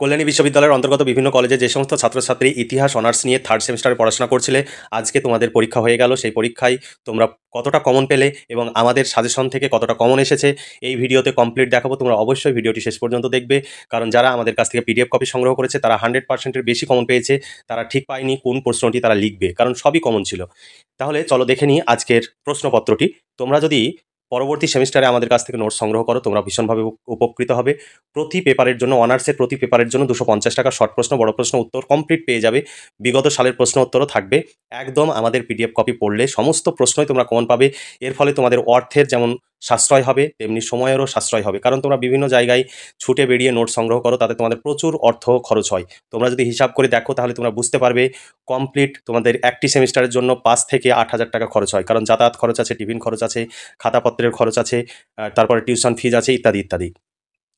কল্যাণী বিশ্ববিদ্যালয়ের অন্তর্গত বিভিন্ন কলেজে যে সমস্ত ছাত্রছাত্রী ইতিহাস অনার্স নিয়ে থার্ড সেমিস্টারে পড়াশোনা করছিলে, আজকে তোমাদের পরীক্ষা হয়ে গেল। সেই পরীক্ষায় তোমরা কতটা কমন পেলে এবং আমাদের সাজেশন থেকে কতটা কমন এসেছে এই ভিডিওতে কমপ্লিট দেখাবো। তোমরা অবশ্যই ভিডিওটি শেষ পর্যন্ত দেখবে, কারণ যারা আমাদের কাছ থেকে পিডিএফ কপি সংগ্রহ করেছে তারা 100%-এর বেশি কমন পেয়েছে। তারা ঠিক পায়নি কোন প্রশ্নটি তারা লিখবে, কারণ সবই কমন ছিল। তাহলে চলো দেখে নিই আজকের প্রশ্নপত্রটি। তোমরা যদি পরবর্তী সেমিস্টারে আমাদের কাছ থেকে নোটস সংগ্রহ করো, তোমরা ভীষণভাবে উপকৃত হবে। প্রতি পেপারের জন্য, অনার্সের প্রতি পেপারের জন্য 250 টাকা শর্ট প্রশ্ন, বড় প্রশ্ন উত্তর কমপ্লিট পেয়ে যাবে। বিগত সালের প্রশ্ন উত্তরও থাকবে। একদম আমাদের পিডিএফ কপি পড়লে সমস্ত প্রশ্নই তোমরা কমন পাবে। এর ফলে তোমাদের অর্থের যেমন সাশ্রয় হবে, তেমনি সময়েরও সাশ্রয় হবে। কারণ তোমরা বিভিন্ন জায়গায় ছুটে বেরিয়ে নোট সংগ্রহ করো, তাতে তোমাদের প্রচুর অর্থ খরচ হয়। তোমরা যদি হিসাব করে দেখো তাহলে তোমরা বুঝতে পারবে কমপ্লিট তোমাদের একটি সেমিস্টারের জন্য 5 থেকে 8,000 টাকা খরচ হয়। কারণ যাতায়াত খরচ আছে, টিফিন খরচ আছে, খাতাপত্রের খরচ আছে, তারপরে টিউশন ফিজ আছে, ইত্যাদি ইত্যাদি।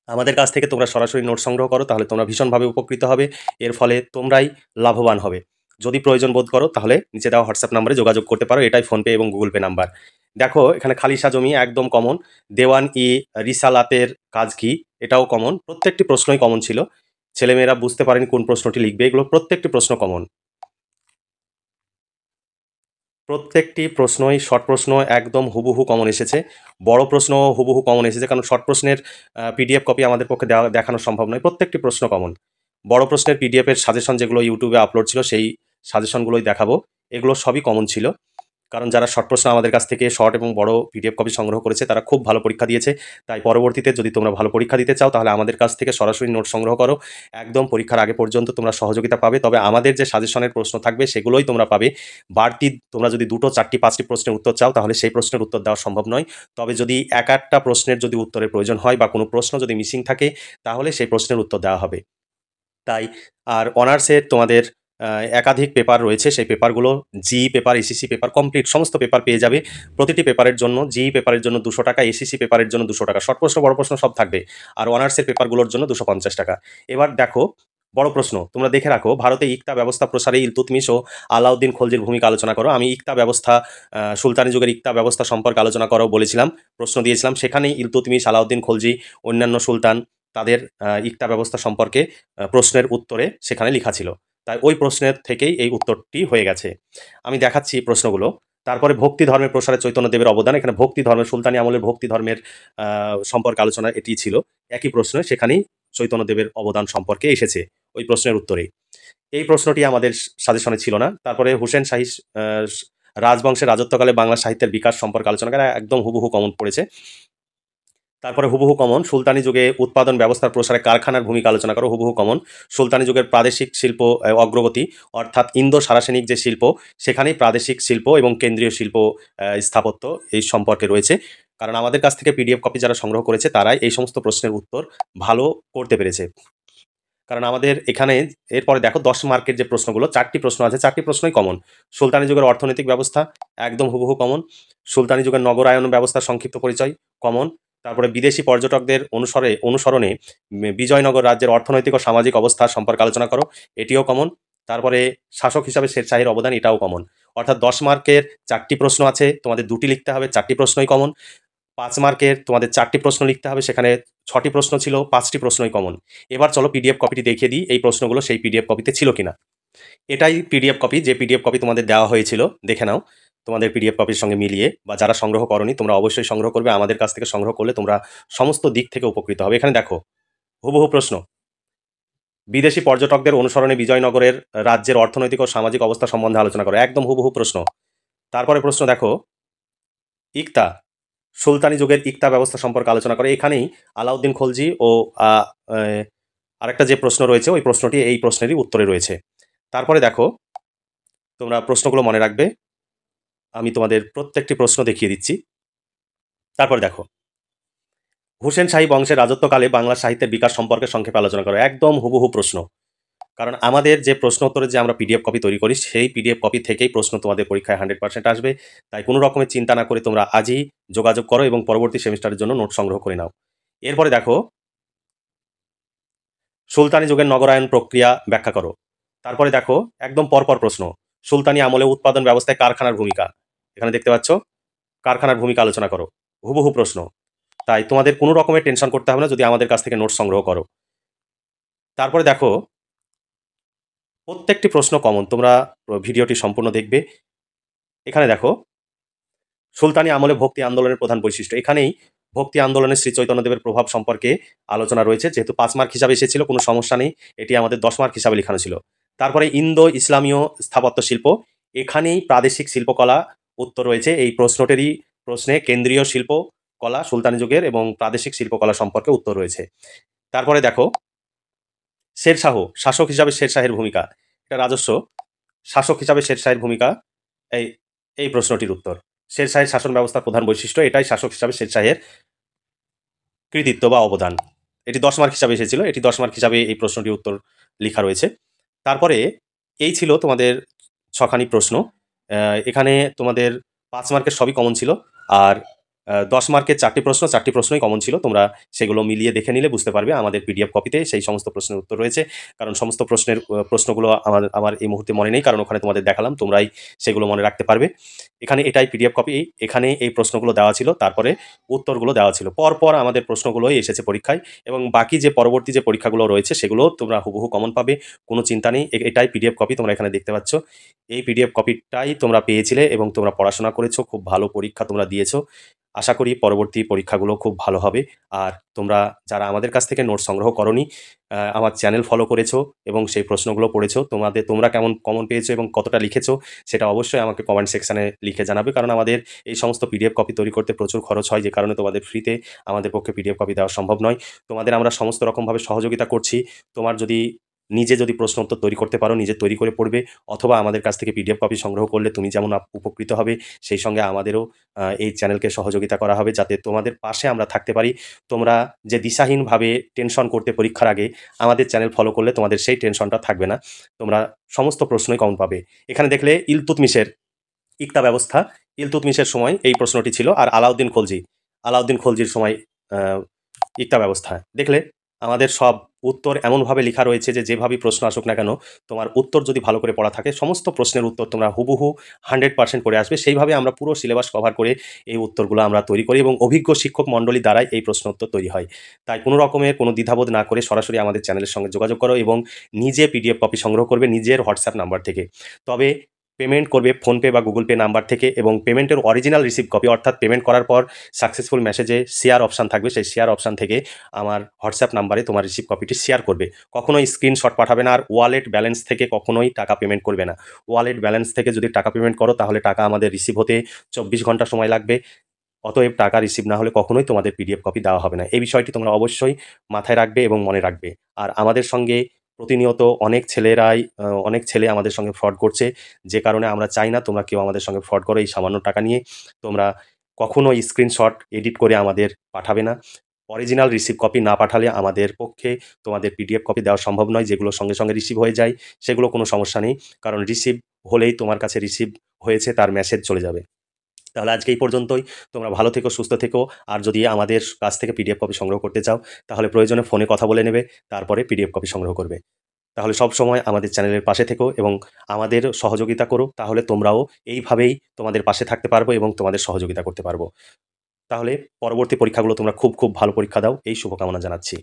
আমাদের কাছ থেকে তোমরা সরাসরি নোট সংগ্রহ করো, তাহলে তোমরা ভীষণভাবে উপকৃত হবে। এর ফলে তোমরাই লাভবান হবে। যদি প্রয়োজন বোধ করো তাহলে নিচে দেওয়া হোয়াটসঅ্যাপ নাম্বারে যোগাযোগ করতে পারো। এটাই ফোনপে এবং গুগল পে নাম্বার। দেখো এখানে খালিসা জমি একদম কমন। দেওয়ান ই রিসালাতের কাজ কি, এটাও কমন। প্রত্যেকটি প্রশ্নই কমন ছিল। ছেলেমেয়েরা বুঝতে পারেনি কোন প্রশ্নটি লিখবে, এগুলো প্রত্যেকটি প্রশ্ন কমন। প্রত্যেকটি প্রশ্নই শর্ট প্রশ্ন একদম হুবহু কমন এসেছে। বড় প্রশ্ন হুবহু কমন এসেছে, কারণ শর্ট প্রশ্নের পিডিএফ কপি আমাদের পক্ষে দেখানো সম্ভব নয়। প্রত্যেকটি প্রশ্ন কমন। বড় প্রশ্নের পিডিএফের সাজেশন যেগুলো ইউটিউবে আপলোড ছিল, সেই সাজেশনগুলোই দেখাবো। এগুলো সবই কমন ছিল, কারণ যারা শর্ট প্রশ্ন আমাদের কাছ থেকে শর্ট এবং বড় পিডিএফ কপি সংগ্রহ করেছে তারা খুব ভালো পরীক্ষা দিয়েছে। তাই পরবর্তীতে যদি তোমরা ভালো পরীক্ষা দিতে চাও তাহলে আমাদের কাছ থেকে সরাসরি নোট সংগ্রহ করো। একদম পরীক্ষার আগে পর্যন্ত তোমরা সহযোগিতা পাবে। তবে আমাদের যে সাজেশনের প্রশ্ন থাকবে সেগুলোই তোমরা পাবে। বাড়তি তোমরা যদি 2টো 4টি 5টি প্রশ্নের উত্তর চাও তাহলে সেই প্রশ্নের উত্তর দেওয়া সম্ভব নয়। তবে যদি এক একটা প্রশ্নের যদি উত্তরের প্রয়োজন হয় বা কোনো প্রশ্ন যদি মিসিং থাকে তাহলে সেই প্রশ্নের উত্তর দেওয়া হবে। তাই আর অনার্সের তোমাদের একাধিক পেপার রয়েছে। সেই পেপারগুলো GE paper, SEC paper complete সমস্ত পেপার পেয়ে যাবে। প্রতিটি পেপারের জন্য জিই পেপারের জন্য 200 টাকা, এসিসি পেপারের জন্য 200 টাকা। শর্ট প্রশ্ন, বড় প্রশ্ন সব থাকবে। আর অনার্সের পেপারগুলোর জন্য 250 টাকা। এবার দেখো বড় প্রশ্ন, তোমরা দেখে রাখো। ভারতে ইকতা ব্যবস্থা প্রসারে ইলতুৎমিশ ও আলাউদ্দিন খলজির ভূমিকা আলোচনা করো। আমি ইকতা ব্যবস্থা, সুলতানি যুগের ইকতা ব্যবস্থা সম্পর্কে আলোচনা করো বলেছিলাম, প্রশ্ন দিয়েছিলাম। সেখানেই ইলতুৎমিশ, আলাউদ্দিন খলজি, অন্যান্য সুলতান তাদের ইকতা ব্যবস্থা সম্পর্কে প্রশ্নের উত্তরে সেখানে লেখা ছিল। তাই ওই প্রশ্নের থেকেই এই উত্তরটি হয়ে গেছে। আমি দেখাচ্ছি প্রশ্নগুলো। তারপরে ভক্তি ধর্মের প্রসারে চৈতন্যদেবের অবদান। এখানে ভক্তি ধর্মের, সুলতানি আমলের ভক্তি ধর্মের সম্পর্কে আলোচনা এটি ছিল। একই প্রশ্ন, সেখানেই চৈতন্যদেবের অবদান সম্পর্কে এসেছে ওই প্রশ্নের উত্তরেই। এই প্রশ্নটি আমাদের সাজেশনে ছিল না। তারপরে হুসেন শাহী রাজবংশের রাজত্বকালে বাংলা সাহিত্যের বিকাশ সম্পর্কে আলোচনা করা, একদম হুবহু কমন পড়েছে। তারপরে হুবহু কমন সুলতানি যুগে উৎপাদন ব্যবস্থার প্রসারে কারখানার ভূমিকা আলোচনা করো, হুবহু কমন। সুলতানি যুগের প্রাদেশিক শিল্প অগ্রগতি, অর্থাৎ ইন্দো সারাসেনিক যে শিল্প সেখানেই প্রাদেশিক শিল্প এবং কেন্দ্রীয় শিল্প স্থাপত্য এই সম্পর্কে রয়েছে। কারণ আমাদের কাছ থেকে পিডিএফ কপি যারা সংগ্রহ করেছে তারাই এই সমস্ত প্রশ্নের উত্তর ভালো করতে পেরেছে। কারণ আমাদের এখানে এরপরে দেখো 10 মার্কের যে প্রশ্নগুলো, 4টি প্রশ্ন আছে, 4টি প্রশ্নই কমন। সুলতানি যুগের অর্থনৈতিক ব্যবস্থা একদম হুবহু কমন। সুলতানি যুগের নগরায়ন ব্যবস্থার সংক্ষিপ্ত পরিচয় কমন। তারপরে বিদেশি পর্যটকদের অনুসরণে বিজয়নগর রাজ্যের অর্থনৈতিক ও সামাজিক অবস্থা সম্পর্কে আলোচনা করো, এটিও কমন। তারপরে শাসক হিসাবে শের শাহের অবদান, এটাও কমন। অর্থাৎ 10 মার্কের 4টি প্রশ্ন আছে, তোমাদের 2টি লিখতে হবে, 4টি প্রশ্নই কমন। 5 মার্কের তোমাদের 4টি প্রশ্ন লিখতে হবে, সেখানে 6টি প্রশ্ন ছিল, 5টি প্রশ্নই কমন। এবার চলো পিডিএফ কপিটি দেখিয়ে দিই এই প্রশ্নগুলো সেই পিডিএফ কপিতে ছিল কিনা। এটাই পিডিএফ কপি, যে পিডিএফ কপি তোমাদের দেওয়া হয়েছিল। দেখে নাও তোমাদের পিডিএফ কপির সঙ্গে মিলিয়ে, বা যারা সংগ্রহ করনি তোমরা অবশ্যই সংগ্রহ করবে। আমাদের কাছ থেকে সংগ্রহ করলে তোমরা সমস্ত দিক থেকে উপকৃত হবে। এখানে দেখো হুবহু প্রশ্ন, বিদেশি পর্যটকদের অনুসরণে বিজয়নগরের রাজ্যের অর্থনৈতিক ও সামাজিক অবস্থা সম্বন্ধে আলোচনা করো, একদম হুবহু প্রশ্ন। তারপরে প্রশ্ন দেখো, ইকতা সুলতানি যুগের ইকতা ব্যবস্থা সম্পর্কে আলোচনা করে। এখানেই আলাউদ্দিন খলজি ও আরেকটা যে প্রশ্ন রয়েছে ওই প্রশ্নটি এই প্রশ্নেরই উত্তরে রয়েছে। তারপরে দেখো তোমরা প্রশ্নগুলো মনে রাখবে, আমি তোমাদের প্রত্যেকটি প্রশ্ন দেখিয়ে দিচ্ছি। তারপরে দেখো, হুসেন শাহী বংশের রাজত্বকালে বাংলা সাহিত্যের বিকাশ সম্পর্কে সংক্ষেপে আলোচনা করো, একদম হুবহু প্রশ্ন। কারণ আমাদের যে প্রশ্ন উত্তরের যে আমরা পিডিএফ কপি তৈরি করি সেই পিডিএফ কপি থেকেই প্রশ্ন তোমাদের পরীক্ষায় 100% আসবে। তাই কোনো রকমের চিন্তা না করে তোমরা আজই যোগাযোগ করো এবং পরবর্তী সেমিস্টারের জন্য নোট সংগ্রহ করে নাও। এরপরে দেখো, সুলতানি যুগের নগরায়ন প্রক্রিয়া ব্যাখ্যা করো। তারপরে দেখো একদম পরপর প্রশ্ন, সুলতানি আমলে উৎপাদন ব্যবস্থায় কারখানার ভূমিকা, এখানে দেখতে পাচ্ছ কারখানার ভূমিকা আলোচনা করো, হুবহু প্রশ্ন। তাই তোমাদের কোনো রকমের টেনশন করতে হবে না যদি আমাদের কাছ থেকে নোট সংগ্রহ করো। তারপরে দেখো প্রত্যেকটি প্রশ্ন কমন, তোমরা ভিডিওটি সম্পূর্ণ দেখবে। এখানে দেখো সুলতানি আমলে ভক্তি আন্দোলনের প্রধান বৈশিষ্ট্য, এখানেই ভক্তি আন্দোলনে শ্রী চৈতন্যদেবের প্রভাব সম্পর্কে আলোচনা রয়েছে। যেহেতু 5 মার্ক হিসাবে এসেছিল, কোনো সমস্যা নেই, এটি আমাদের 10 মার্ক হিসাবে লেখানো ছিল। তারপরে ইন্দো ইসলামীয় স্থাপত্য শিল্প, এখানেই প্রাদেশিক শিল্পকলা উত্তর রয়েছে। এই প্রশ্নে কেন্দ্রীয় শিল্পকলা সুলতানি যুগের এবং প্রাদেশিক শিল্পকলা সম্পর্কে উত্তর রয়েছে। তারপরে দেখো শেরশাহ, শাসক হিসাবে শেরশাহের ভূমিকা, এটা রাজস্ব, শাসক হিসাবে শেরশাহের ভূমিকা, এই এই প্রশ্নটির উত্তর। শেরশাহের শাসন ব্যবস্থার প্রধান বৈশিষ্ট্য, এটাই শাসক হিসাবে শেরশাহের কৃতিত্ব বা অবদান। এটি 10 মার্ক হিসাবে এসেছিল, এটি 10 মার্ক হিসাবে এই প্রশ্নটির উত্তর লেখা রয়েছে। তারপরে এই ছিল তোমাদের 6খানি প্রশ্ন। এখানে তোমাদের 5 মার্কের সবই কমন ছিল, আর 10 মার্কের 4টি প্রশ্ন, 4টি প্রশ্নই কমন ছিল। তোমরা সেগুলো মিলিয়ে দেখে নিলে বুঝতে পারবে আমাদের পিডিএফ কপিতে সেই সমস্ত প্রশ্নের উত্তর রয়েছে। কারণ সমস্ত প্রশ্নগুলো আমার এই মুহূর্তে মনে নেই, কারণ ওখানে তোমাদের দেখালাম, তোমরাই সেগুলো মনে রাখতে পারবে। এখানে এটাই পিডিএফ কপি, এখানে এই প্রশ্নগুলো দেওয়া ছিল, তারপরে উত্তরগুলো দেওয়া ছিল। পরপর আমাদের প্রশ্নগুলোই এসেছে পরীক্ষায়, এবং বাকি যে পরবর্তী যে পরীক্ষাগুলো রয়েছে সেগুলো তোমরা হুবহু কমন পাবে, কোনো চিন্তা নেই। এটাই পিডিএফ কপি, তোমরা এখানে দেখতে পাচ্ছ। এই পিডিএফ কপিটাই তোমরা পেয়েছিলে এবং তোমরা পড়াশোনা করেছো, খুব ভালো পরীক্ষা তোমরা দিয়েছো। আশা করি পরবর্তী পরীক্ষাগুলো খুব ভালো হবে। আর তোমরা যারা আমাদের কাছ থেকে নোটস সংগ্রহ করোনি, আমার চ্যানেল ফলো করেছো এবং সেই প্রশ্নগুলো পড়েছো, তোমরা কেমন কমন পেয়েছো এবং কতটা লিখেছো সেটা অবশ্যই আমাকে কমেন্ট সেকশানে লিখে জানাবে। কারণ আমাদের এই সমস্ত পিডিএফ কপি তৈরি করতে প্রচুর খরচ হয়, যে কারণে তোমাদের ফ্রিতে আমাদের পক্ষে পিডিএফ কপি দেওয়া সম্ভব নয়। তোমাদের আমরা সমস্ত রকমভাবে সহযোগিতা করছি। তোমার যদি প্রশ্ন উত্তর তৈরি করতে পারো, নিজে তৈরি করে পড়বে, অথবা আমাদের কাছ থেকে পিডিএফ কপি সংগ্রহ করলে তুমি যেমন উপকৃত হবে, সেই সঙ্গে আমাদেরও এই চ্যানেলকে সহযোগিতা করা হবে, যাতে তোমাদের পাশে আমরা থাকতে পারি। তোমরা যে দিশাহীনভাবে টেনশন করতে পরীক্ষার আগে, আমাদের চ্যানেল ফলো করলে তোমাদের সেই টেনশনটা থাকবে না। তোমরা সমস্ত প্রশ্নই কমন পাবে। এখানে দেখলে ইলতুৎমিশের ইকতা ব্যবস্থা, ইলতুৎমিশের সময় এই প্রশ্নটি ছিল। আর আলাউদ্দিন খলজির সময় ইকতা ব্যবস্থা। দেখলে আমাদের সব উত্তর এমনভাবে লেখা রয়েছে যে যেভাবেই প্রশ্ন আসুক না কেন, তোমার উত্তর যদি ভালো করে পড়া থাকে, সমস্ত প্রশ্নের উত্তর তোমরা হুবহু 100% করে আসবে। সেইভাবে আমরা পুরো সিলেবাস কভার করে এই উত্তরগুলো আমরা তৈরি করি, এবং অভিজ্ঞ শিক্ষক মণ্ডলী দ্বারাই এই প্রশ্ন উত্তর তৈরি হয়। তাই কোনো রকমের কোনো দ্বিধাবোধ না করে সরাসরি আমাদের চ্যানেলের সঙ্গে যোগাযোগ করো এবং নিজে পিডিএফ কপি সংগ্রহ করবে নিজের হোয়াটসঅ্যাপ নাম্বার থেকে। তবে পেমেন্ট করবে ফোনপে বা গুগল পে নাম্বার থেকে, এবং পেমেন্টের অরিজিনাল রিসিভ কপি, অর্থাৎ পেমেন্ট করার পর সাকসেসফুল মেসেজে শেয়ার অপশান থাকবে, সেই শেয়ার অপশান থেকে আমার হোয়াটসঅ্যাপ নাম্বারে তোমার রিসিভ কপিটি শেয়ার করবে। কখনোই স্ক্রিনশট পাঠাবে না, আর ওয়ালেট ব্যালেন্স থেকে কখনোই টাকা পেমেন্ট করবে না। ওয়ালেট ব্যালেন্স থেকে যদি টাকা পেমেন্ট করো, তাহলে টাকা আমাদের রিসিভ হতে 24 ঘন্টা সময় লাগবে। অতএব টাকা রিসিভ না হলে কখনোই তোমাদের পিডিএফ কপি দেওয়া হবে না। এই বিষয়টি তোমরা অবশ্যই মাথায় রাখবে এবং মনে রাখবে। আর আমাদের সঙ্গে প্রতিনিয়ত অনেক ছেলে আমাদের সঙ্গে ফ্রড করছে, যে কারণে আমরা চাই না তোমরা কেউ আমাদের সঙ্গে ফ্রড করো। এই সামান্য টাকা নিয়ে তোমরা কখনোই স্ক্রিনশট এডিট করে আমাদের পাঠাবে না। অরিজিনাল রিসিভ কপি না পাঠালে আমাদের পক্ষে তোমাদের পিডিএফ কপি দেওয়া সম্ভব নয়। যেগুলো সঙ্গে সঙ্গে রিসিভ হয়ে যায় সেগুলো কোনো সমস্যা নেই, কারণ রিসিভ হলেই তোমার কাছে রিসিভ হয়েছে তার মেসেজ চলে যাবে। তাহলে আজকে এই পর্যন্তই। তোমরা ভালো থেকো, সুস্থ থেকো। আর যদি আমাদের কাছ থেকে পিডিএফ কপি সংগ্রহ করতে চাও, তাহলে প্রয়োজনে ফোনে কথা বলে নেবে, তারপরে পিডিএফ কপি সংগ্রহ করবে। তাহলে সবসময় আমাদের চ্যানেলের পাশে থেকো এবং আমাদের সহযোগিতা করো, তাহলে তোমরাও এইভাবেই তোমাদের পাশে থাকতে পারবো এবং তোমাদের সহযোগিতা করতে পারবো। তাহলে পরবর্তী পরীক্ষাগুলো তোমরা খুব ভালো পরীক্ষা দাও, এই শুভকামনা জানাচ্ছি।